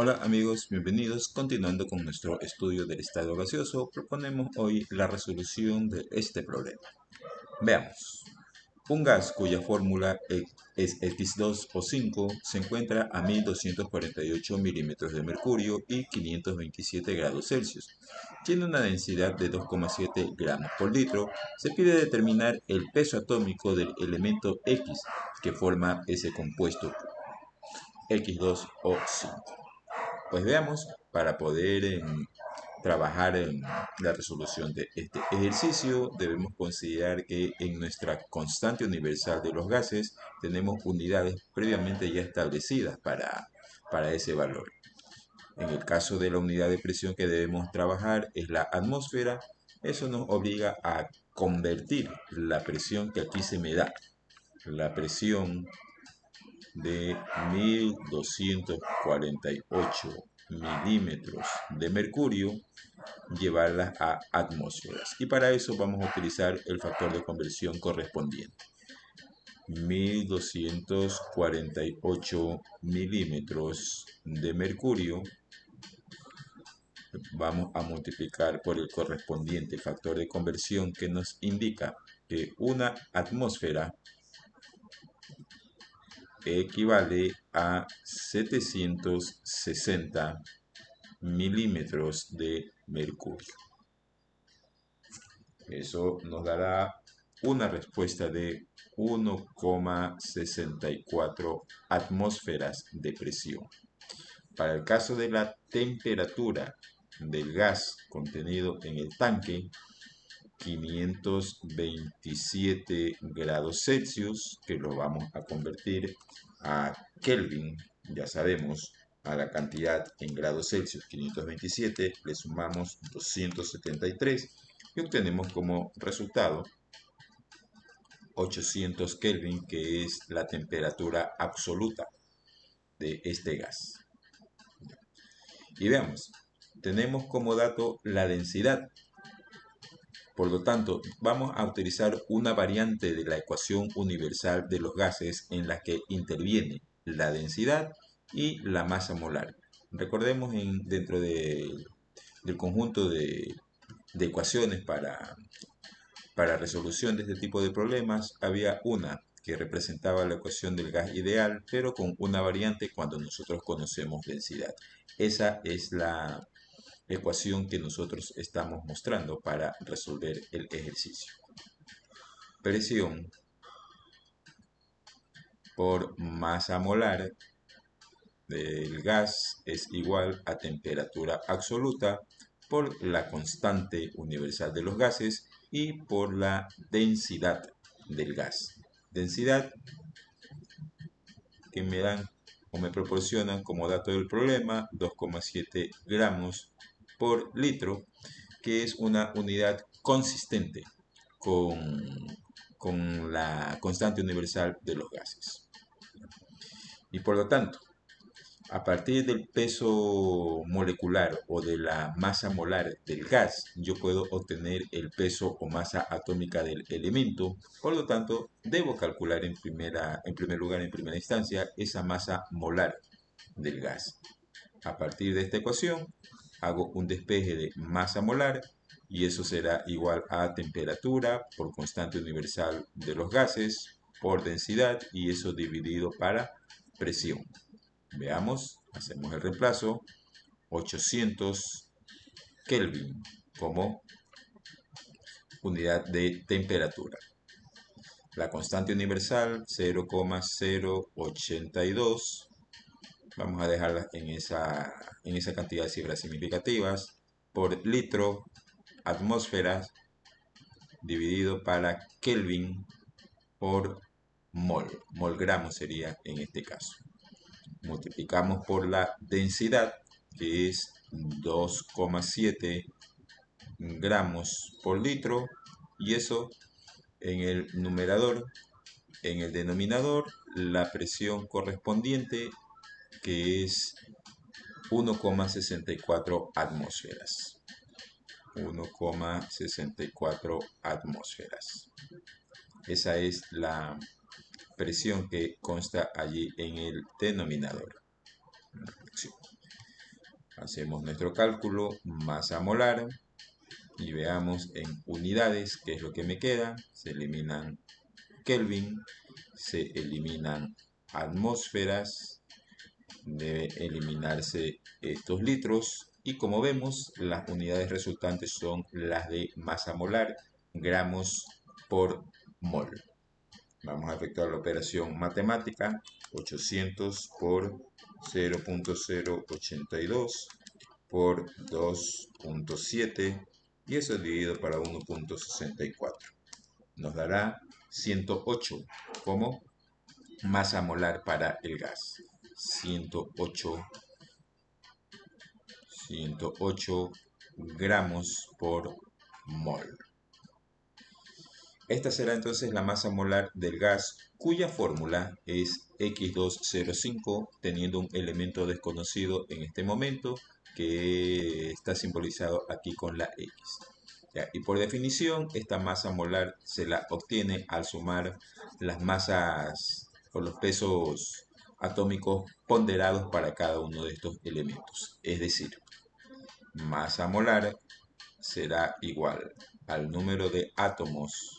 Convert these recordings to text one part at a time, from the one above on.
Hola amigos, bienvenidos. Continuando con nuestro estudio del estado gaseoso, proponemos hoy la resolución de este problema. Veamos. Un gas cuya fórmula es X2 o 5 se encuentra a 1248 milímetros de mercurio y 527 grados Celsius. Tiene una densidad de 2,7 gramos por litro. Se pide determinar el peso atómico del elemento X que forma ese compuesto X2 o 5. Pues veamos, para poder trabajar en la resolución de este ejercicio, debemos considerar que en nuestra constante universal de los gases tenemos unidades previamente ya establecidas para ese valor. En el caso de la unidad de presión que debemos trabajar es la atmósfera. Eso nos obliga a convertir la presión que aquí se me da, la presión de 1248 milímetros de mercurio, llevarlas a atmósferas. Y para eso vamos a utilizar el factor de conversión correspondiente. 1248 milímetros de mercurio vamos a multiplicar por el correspondiente factor de conversión, que nos indica que una atmósfera equivale a 760 milímetros de mercurio. Eso nos dará una respuesta de 1,64 atmósferas de presión. Para el caso de la temperatura del gas contenido en el tanque, 527 grados Celsius, que lo vamos a convertir a Kelvin. Ya sabemos, a la cantidad en grados Celsius 527 le sumamos 273 y obtenemos como resultado 800 Kelvin, que es la temperatura absoluta de este gas. Y veamos, tenemos como dato la densidad. Por lo tanto, vamos a utilizar una variante de la ecuación universal de los gases en la que interviene la densidad y la masa molar. Recordemos dentro del conjunto de ecuaciones para resolución de este tipo de problemas, había una que representaba la ecuación del gas ideal, pero con una variante cuando nosotros conocemos densidad. Esa es la ecuación que nosotros estamos mostrando para resolver el ejercicio. Presión por masa molar del gas es igual a temperatura absoluta por la constante universal de los gases y por la densidad del gas. Densidad que me dan o me proporcionan como dato del problema 2,7 gramos por litro, que es una unidad consistente con la constante universal de los gases. Y por lo tanto, a partir del peso molecular o de la masa molar del gas, yo puedo obtener el peso o masa atómica del elemento. Por lo tanto, debo calcular en primer lugar, en primera instancia, esa masa molar del gas. A partir de esta ecuación, hago un despeje de masa molar y eso será igual a temperatura por constante universal de los gases por densidad, y eso dividido para presión. Veamos, hacemos el reemplazo. 800 Kelvin como unidad de temperatura. La constante universal 0,082. Vamos a dejarla en esa cantidad de cifras significativas por litro, atmósferas, dividido para Kelvin por mol. Molgramo sería en este caso. Multiplicamos por la densidad, que es 2,7 gramos por litro, y eso en el numerador. En el denominador, la presión correspondiente, que es 1,64 atmósferas. 1,64 atmósferas. Esa es la presión que consta allí en el denominador. Hacemos nuestro cálculo, masa molar, y veamos en unidades qué es lo que me queda. Se eliminan Kelvin, se eliminan atmósferas, debe eliminarse estos litros, y como vemos, las unidades resultantes son las de masa molar, gramos por mol. Vamos a efectuar la operación matemática. 800 por 0.082 por 2.7, y eso dividido para 1.64. Nos dará 108 como masa molar para el gas. 108 gramos por mol. Esta será entonces la masa molar del gas, cuya fórmula es X205, teniendo un elemento desconocido en este momento, que está simbolizado aquí con la X. ¿Ya? Y por definición, esta masa molar se la obtiene al sumar las masas o los pesos atómicos ponderados para cada uno de estos elementos. Es decir, masa molar será igual al número de átomos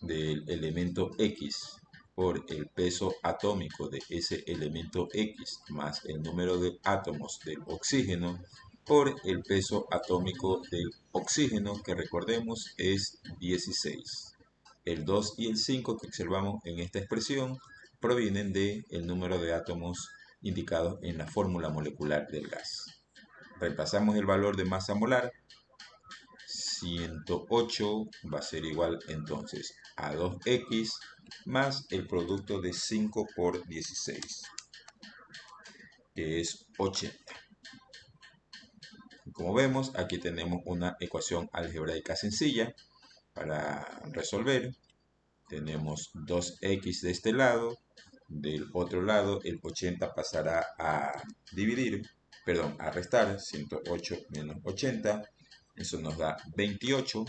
del elemento X por el peso atómico de ese elemento X más el número de átomos del oxígeno por el peso atómico del oxígeno, que recordemos es 16. El 2 y el 5 que observamos en esta expresión provienen del número de átomos indicados en la fórmula molecular del gas. Reemplazamos el valor de masa molar. 108 va a ser igual entonces a 2x más el producto de 5 por 16, que es 80. Como vemos, aquí tenemos una ecuación algebraica sencilla para resolver. Tenemos 2x de este lado, del otro lado el 80 pasará a a restar. 108 menos 80, eso nos da 28.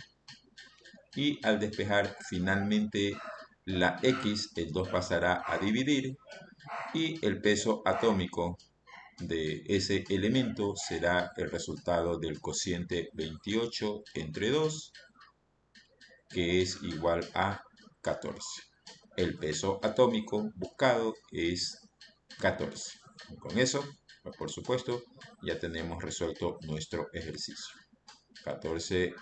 Y al despejar finalmente la X, el 2 pasará a dividir, y el peso atómico de ese elemento será el resultado del cociente 28 entre 2, que es igual a 14. El peso atómico buscado es 14. Y con eso, por supuesto, ya tenemos resuelto nuestro ejercicio. 14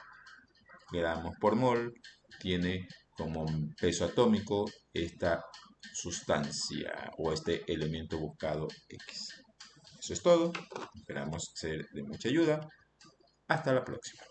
gramos por mol tiene como peso atómico esta sustancia o este elemento buscado X. Eso es todo. Esperamos ser de mucha ayuda. Hasta la próxima.